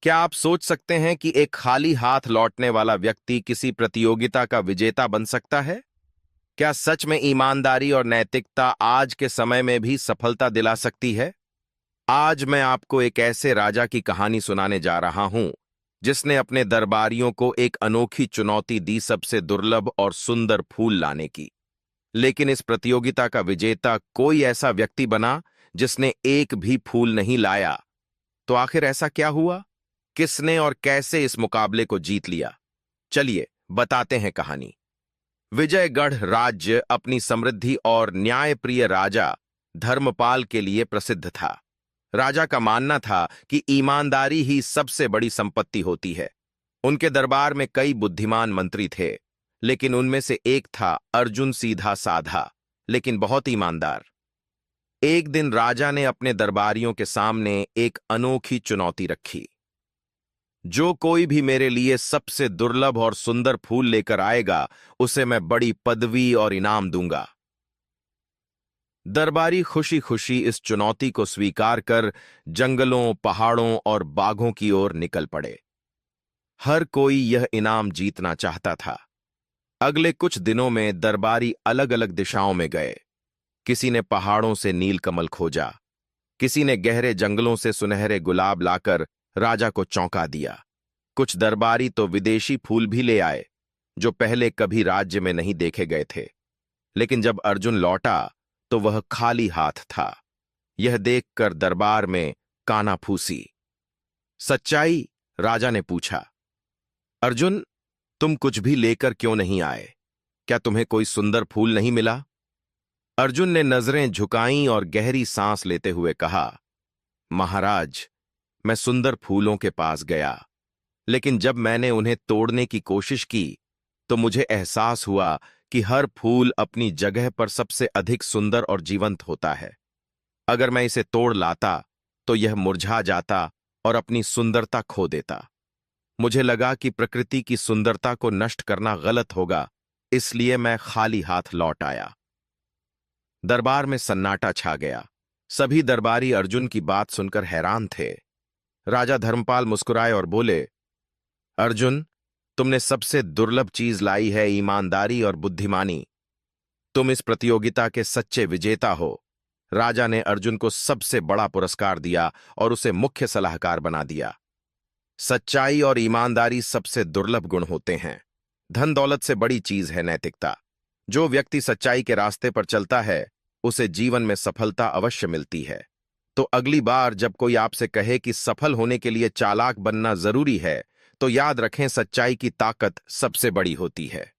क्या आप सोच सकते हैं कि एक खाली हाथ लौटने वाला व्यक्ति किसी प्रतियोगिता का विजेता बन सकता है? क्या सच में ईमानदारी और नैतिकता आज के समय में भी सफलता दिला सकती है? आज मैं आपको एक ऐसे राजा की कहानी सुनाने जा रहा हूं जिसने अपने दरबारियों को एक अनोखी चुनौती दी, सबसे दुर्लभ और सुंदर फूल लाने की। लेकिन इस प्रतियोगिता का विजेता कोई ऐसा व्यक्ति बना जिसने एक भी फूल नहीं लाया। तो आखिर ऐसा क्या हुआ? किसने और कैसे इस मुकाबले को जीत लिया? चलिए बताते हैं कहानी। विजयगढ़ राज्य अपनी समृद्धि और न्यायप्रिय राजा धर्मपाल के लिए प्रसिद्ध था। राजा का मानना था कि ईमानदारी ही सबसे बड़ी संपत्ति होती है। उनके दरबार में कई बुद्धिमान मंत्री थे, लेकिन उनमें से एक था अर्जुन, सीधा साधा लेकिन बहुत ईमानदार। एक दिन राजा ने अपने दरबारियों के सामने एक अनोखी चुनौती रखी। जो कोई भी मेरे लिए सबसे दुर्लभ और सुंदर फूल लेकर आएगा, उसे मैं बड़ी पदवी और इनाम दूंगा। दरबारी खुशी खुशी इस चुनौती को स्वीकार कर जंगलों, पहाड़ों और बागों की ओर निकल पड़े। हर कोई यह इनाम जीतना चाहता था। अगले कुछ दिनों में दरबारी अलग अलग दिशाओं में गए। किसी ने पहाड़ों से नीलकमल खोजा, किसी ने गहरे जंगलों से सुनहरे गुलाब लाकर राजा को चौंका दिया। कुछ दरबारी तो विदेशी फूल भी ले आए जो पहले कभी राज्य में नहीं देखे गए थे। लेकिन जब अर्जुन लौटा तो वह खाली हाथ था। यह देखकर दरबार में कानाफूसी। सच्चाई? राजा ने पूछा। अर्जुन, तुम कुछ भी लेकर क्यों नहीं आए? क्या तुम्हें कोई सुंदर फूल नहीं मिला? अर्जुन ने नजरें झुकाईं और गहरी सांस लेते हुए कहा, महाराज, मैं सुंदर फूलों के पास गया, लेकिन जब मैंने उन्हें तोड़ने की कोशिश की तो मुझे एहसास हुआ कि हर फूल अपनी जगह पर सबसे अधिक सुंदर और जीवंत होता है। अगर मैं इसे तोड़ लाता तो यह मुरझा जाता और अपनी सुंदरता खो देता। मुझे लगा कि प्रकृति की सुंदरता को नष्ट करना गलत होगा, इसलिए मैं खाली हाथ लौट आया। दरबार में सन्नाटा छा गया। सभी दरबारी अर्जुन की बात सुनकर हैरान थे। राजा धर्मपाल मुस्कुराए और बोले, अर्जुन, तुमने सबसे दुर्लभ चीज लाई है, ईमानदारी और बुद्धिमानी। तुम इस प्रतियोगिता के सच्चे विजेता हो। राजा ने अर्जुन को सबसे बड़ा पुरस्कार दिया और उसे मुख्य सलाहकार बना दिया। सच्चाई और ईमानदारी सबसे दुर्लभ गुण होते हैं। धन दौलत से बड़ी चीज है नैतिकता। जो व्यक्ति सच्चाई के रास्ते पर चलता है, उसे जीवन में सफलता अवश्य मिलती है। तो अगली बार जब कोई आपसे कहे कि सफल होने के लिए चालाक बनना जरूरी है, तो याद रखें, सच्चाई की ताकत सबसे बड़ी होती है।